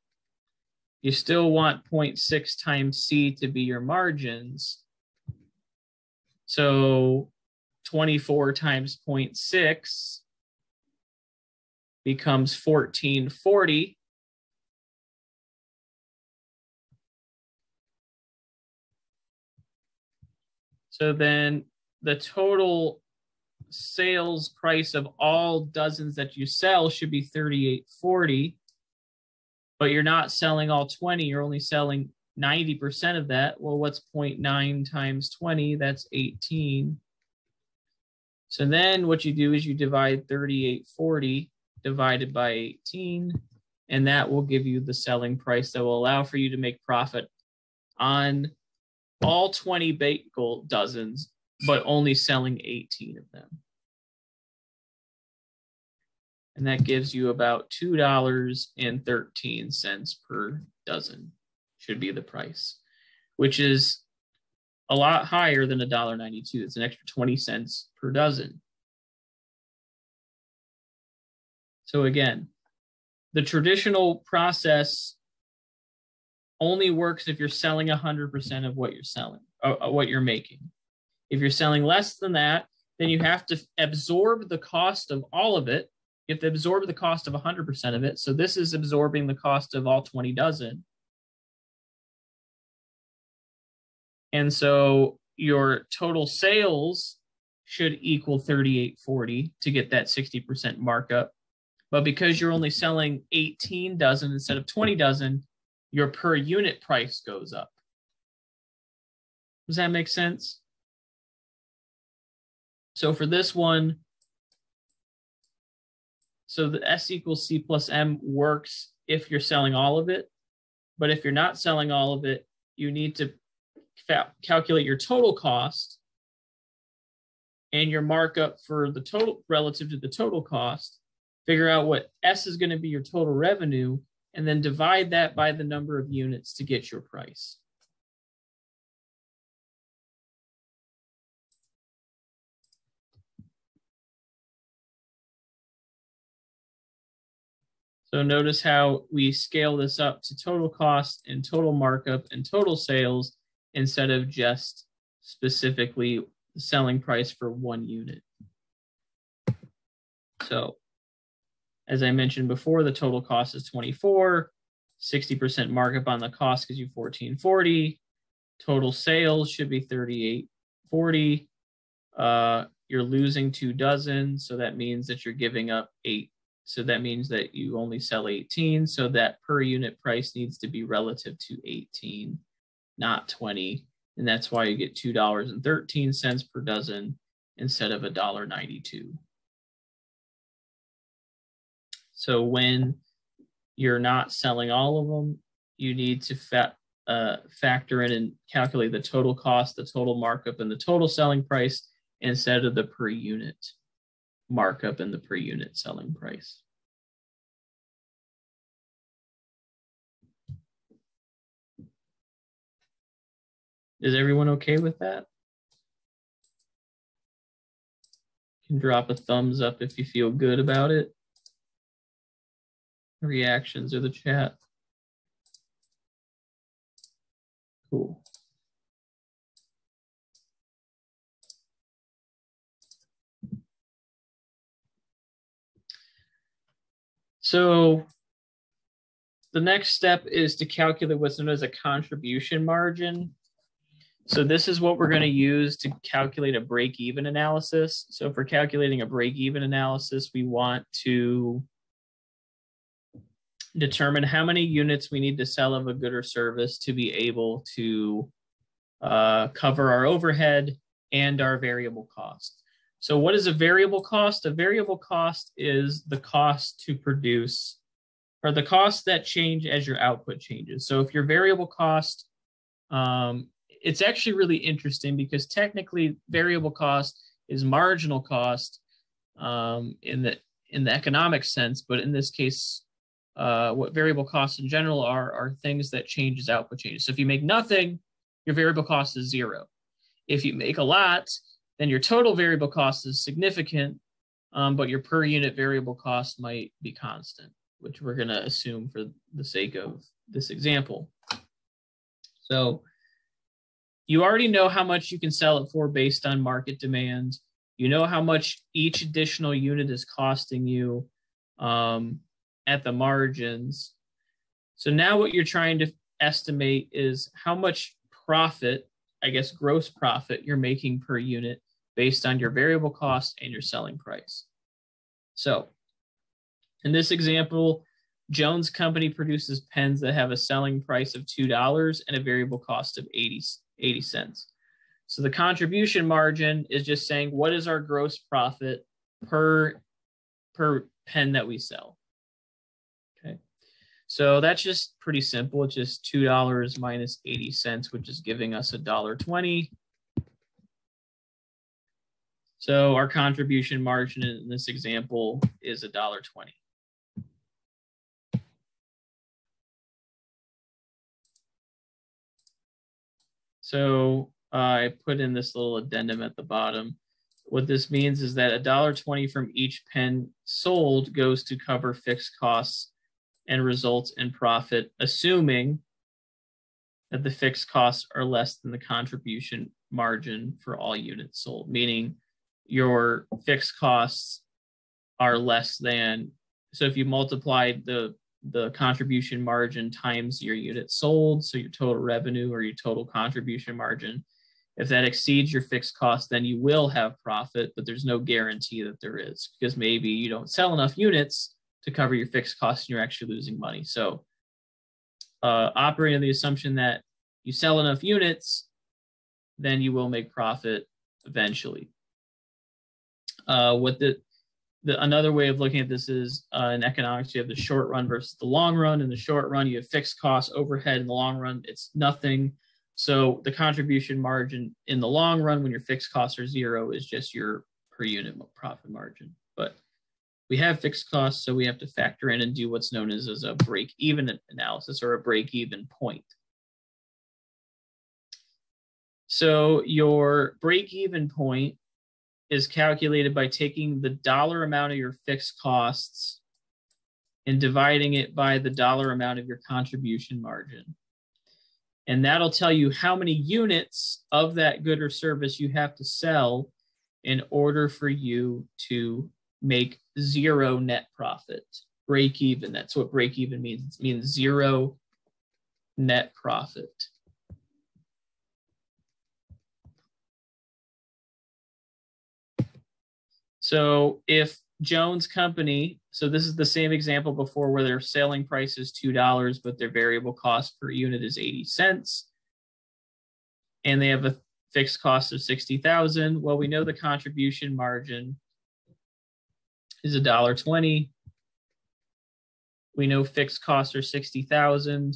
You still want 0.6 times C to be your margins. So 24 times 0.6 becomes 1440. So then the total sales price of all dozens that you sell should be $38.40, but you're not selling all 20, you're only selling 90% of that. Well, what's 0.9 times 20? That's 18. So then what you do is you divide 38.40 divided by 18, and that will give you the selling price that will allow for you to make profit on all 20 bagel dozens, but only selling 18 of them. And that gives you about $2.13 per dozen should be the price, which is a lot higher than $1.92. It's an extra 20 cents per dozen. So again, the traditional process only works if you're selling 100% of what you're selling, what you're making. If you're selling less than that, then you have to absorb the cost of all of it. You have to absorb the cost of 100% of it. So this is absorbing the cost of all 20 dozen. And so your total sales should equal $38.40 to get that 60% markup. But because you're only selling 18 dozen instead of 20 dozen, your per unit price goes up. Does that make sense? So for this one, so the S equals C plus M works if you're selling all of it. But if you're not selling all of it, you need to calculate your total cost and your markup for the total relative to the total cost, figure out what S is going to be your total revenue, and then divide that by the number of units to get your price. So notice how we scale this up to total cost and total markup and total sales instead of just specifically the selling price for one unit. So as I mentioned before, the total cost is 24, 60% markup on the cost gives you 1440. Total sales should be 3840. You're losing 2 dozen, so that means that you're giving up 8. So that means that you only sell 18. So that per unit price needs to be relative to 18, not 20. And that's why you get $2.13 per dozen instead of $1.92. So when you're not selling all of them, you need to factor in and calculate the total cost, the total markup, and the total selling price instead of the per unit markup and the per unit selling price. Is everyone okay with that? You can drop a thumbs up if you feel good about it. Reactions or the chat. Cool. So the next step is to calculate what's known as a contribution margin. So this is what we're going to use to calculate a break-even analysis. So for calculating a break-even analysis, we want to determine how many units we need to sell of a good or service to be able to cover our overhead and our variable cost. So what is a variable cost? A variable cost is the cost to produce, or the costs that change as your output changes. So if your variable cost, it's actually really interesting because technically variable cost is marginal cost in the economic sense, but in this case, what variable costs in general are things that change as output changes. So if you make nothing, your variable cost is zero. If you make a lot, then your total variable cost is significant, but your per unit variable cost might be constant, which we're going to assume for the sake of this example. So you already know how much you can sell it for based on market demand. You know how much each additional unit is costing you at the margins. So now what you're trying to estimate is how much profit, I guess gross profit, you're making per unit based on your variable cost and your selling price. So in this example, Jones Company produces pens that have a selling price of $2 and a variable cost of 80 cents. So the contribution margin is just saying, what is our gross profit per pen that we sell? Okay. So that's just pretty simple. It's just $2 minus 80 cents, which is giving us $1.20. So our contribution margin in this example is $1.20. So I put in this little addendum at the bottom. What this means is that $1.20 from each pen sold goes to cover fixed costs and results in profit, assuming that the fixed costs are less than the contribution margin for all units sold, meaning your fixed costs are less than, so if you multiplied the contribution margin times your units sold, so your total revenue or your total contribution margin, if that exceeds your fixed cost, then you will have profit, but there's no guarantee that there is, because maybe you don't sell enough units to cover your fixed costs and you're actually losing money. So operating on the assumption that you sell enough units, then you will make profit eventually. Another way of looking at this is in economics, you have the short run versus the long run. In the short run, you have fixed costs, overhead. In the long run, it's nothing. So the contribution margin in the long run, when your fixed costs are zero, is just your per unit profit margin. But we have fixed costs, so we have to factor in and do what's known as a break-even analysis or a break-even point. So your break-even point is calculated by taking the dollar amount of your fixed costs and dividing it by the dollar amount of your contribution margin. And that'll tell you how many units of that good or service you have to sell in order for you to make zero net profit. Break even, that's what break even means. It means zero net profit. So if Jones Company, so this is the same example before where their selling price is $2, but their variable cost per unit is 80 cents. And they have a fixed cost of 60,000. Well, we know the contribution margin is $1.20. We know fixed costs are 60,000.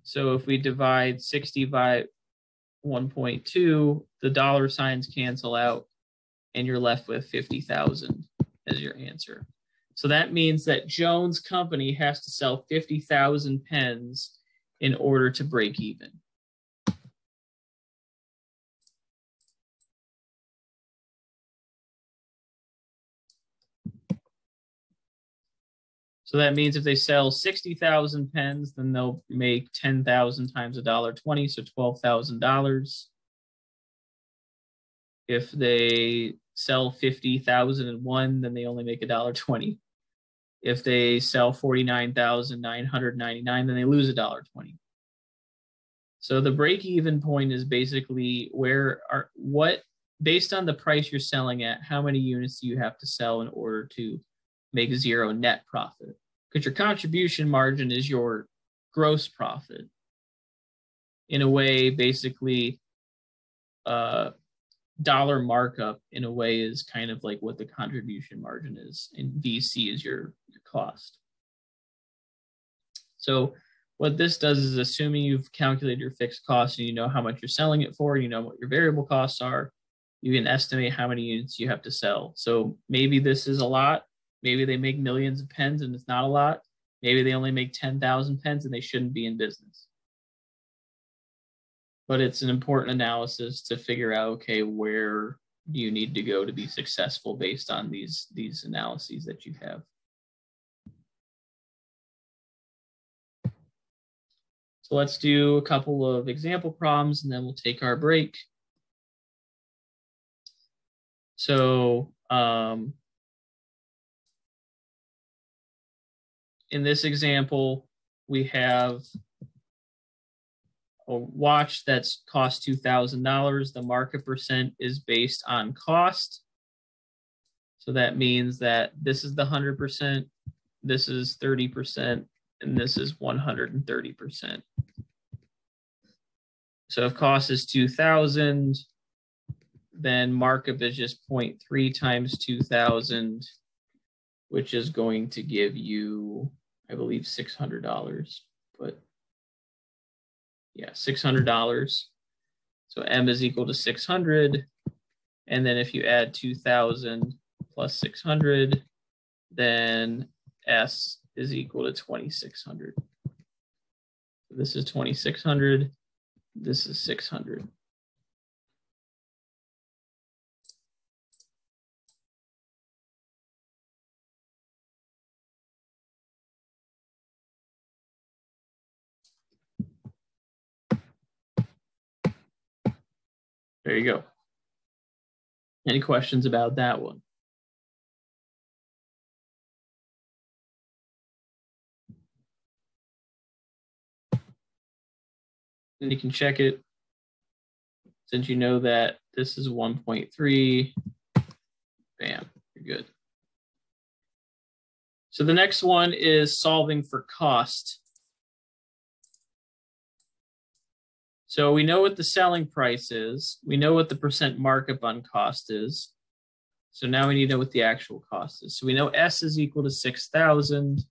So if we divide 60 by 1.2, the dollar signs cancel out and you're left with 50,000 as your answer. So that means that Jones Company has to sell 50,000 pens in order to break even. So that means if they sell 60,000 pens, then they'll make 10,000 times $1.20, so $12,000. If they sell 50,001, then they only make $1.20. If they sell 49,999, then they lose $1.20. So the break-even point is basically based on the price you're selling at, how many units do you have to sell in order to make zero net profit? Because your contribution margin is your gross profit. In a way, basically, dollar markup in a way is kind of like what the contribution margin is, and VC is your cost. So what this does is, assuming you've calculated your fixed costs and you know how much you're selling it for, you know what your variable costs are, you can estimate how many units you have to sell. So maybe this is a lot. Maybe they make millions of pens and it's not a lot. Maybe they only make 10,000 pens and they shouldn't be in business. But it's an important analysis to figure out, okay, where do you need to go to be successful based on these analyses that you have. So let's do a couple of example problems and then we'll take our break. So in this example, we have a watch that's cost $2,000. The market percent is based on cost. So that means that this is the 100%, this is 30%, and this is 130%. So if cost is 2,000, then markup is just 0.3 times 2,000, which is going to give you, I believe, $600. But yeah, $600. So M is equal to 600. And then if you add 2,000 plus 600, then S is equal to 2,600. This is 2,600. This is 600. There you go. Any questions about that one? And you can check it since you know that this is 1.3. Bam, you're good. So the next one is solving for cost. So we know what the selling price is. We know what the percent markup on cost is. So now we need to know what the actual cost is. So we know S is equal to 6,000.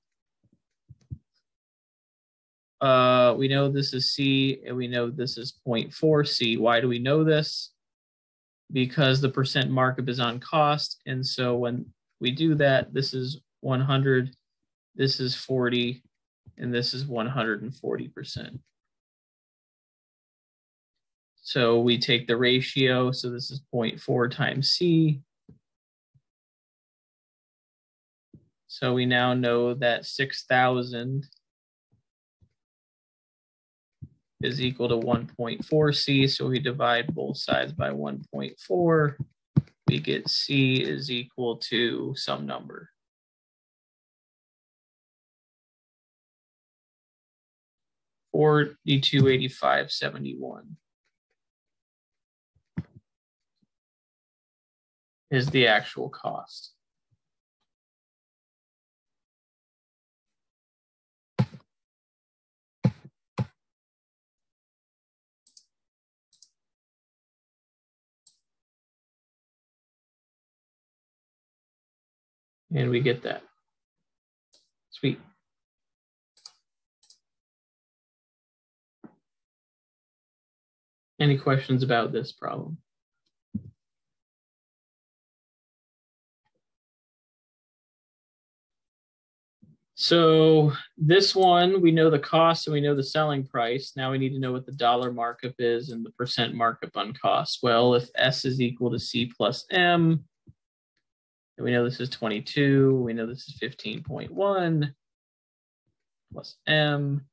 We know this is C, and we know this is 0.4 C. Why do we know this? Because the percent markup is on cost. And so when we do that, this is 100, this is 40, and this is 140%. So we take the ratio. So this is 0.4 times C. So we now know that 6,000 is equal to 1.4 C. So we divide both sides by 1.4. We get C is equal to some number. $42.8571 is the actual cost. And we get that. Sweet. Any questions about this problem? So this one, we know the cost and we know the selling price. Now we need to know what the dollar markup is and the percent markup on cost. Well, if S is equal to C plus M, and we know this is 22, we know this is 15.1 plus M,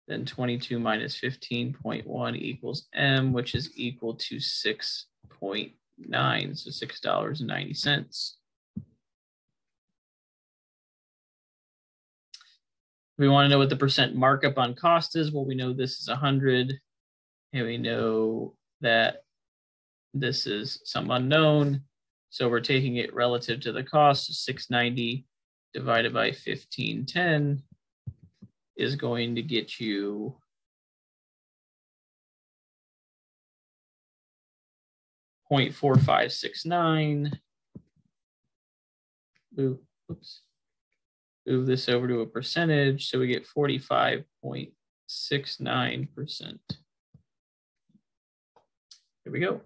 then 22 minus 15.1 equals M, which is equal to 6.9, so $6.90. We want to know what the percent markup on cost is. Well, we know this is 100, and we know that this is some unknown. So we're taking it relative to the cost. 690 divided by 1510 is going to get you .4569. Oops. Move this over to a percentage, so we get 45.69%. Here we go.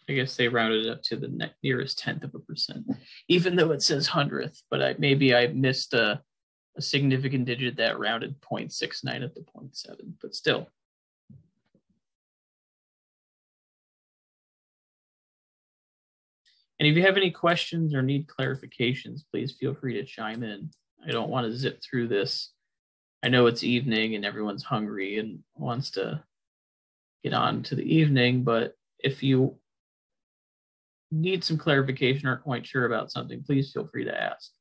I guess they rounded it up to the nearest 1/10 of a percent, even though it says 100th, but maybe I missed a significant digit that rounded 0.69 up to 0.7, but still. And if you have any questions or need clarifications, please feel free to chime in. I don't want to zip through this. I know it's evening and everyone's hungry and wants to get on to the evening, but if you need some clarification or aren't quite sure about something, please feel free to ask.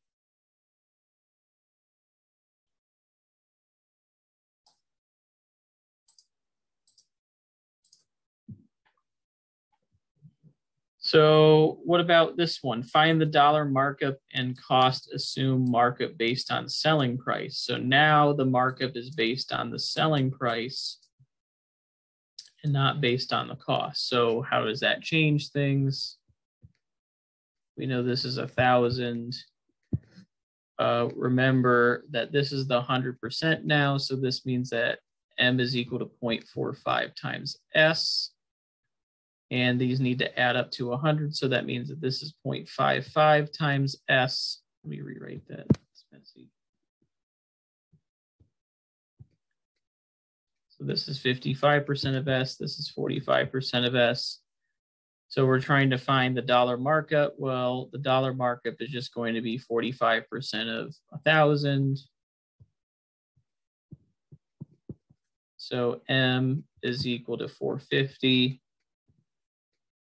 So what about this one? Find the dollar markup and cost assume markup based on selling price. So now the markup is based on the selling price and not based on the cost. So how does that change things? We know this is 1,000. Remember that this is the 100% now. So this means that M is equal to 0.45 times S. And these need to add up to 100. So that means that this is 0.55 times S. Let me rewrite that. It's messy. So this is 55% of S. This is 45% of S. So we're trying to find the dollar markup. Well, the dollar markup is just going to be 45% of 1,000. So M is equal to 450.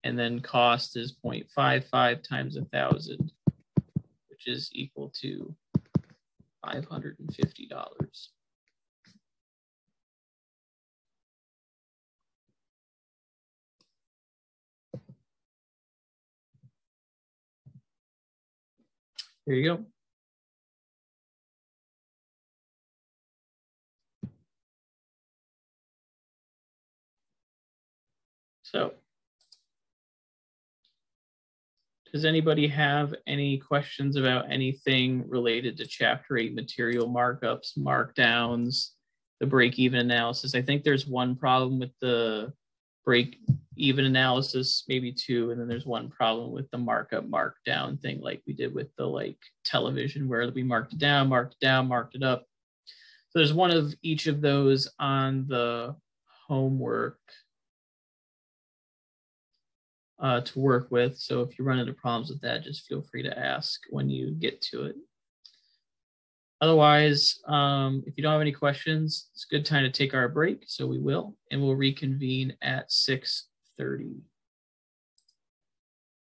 And then cost is 0.55 times 1,000, which is equal to $550. There you go. So, does anybody have any questions about anything related to Chapter 8 material markups, markdowns, the break-even analysis? I think there's one problem with the break-even analysis, maybe two, and then there's one problem with the markup markdown thing like we did with the television where we marked it down, marked it up. So there's one of each of those on the homework to work with. So if you run into problems with that, just feel free to ask when you get to it. Otherwise, if you don't have any questions, it's a good time to take our break. So we will, and we'll reconvene at 6:30.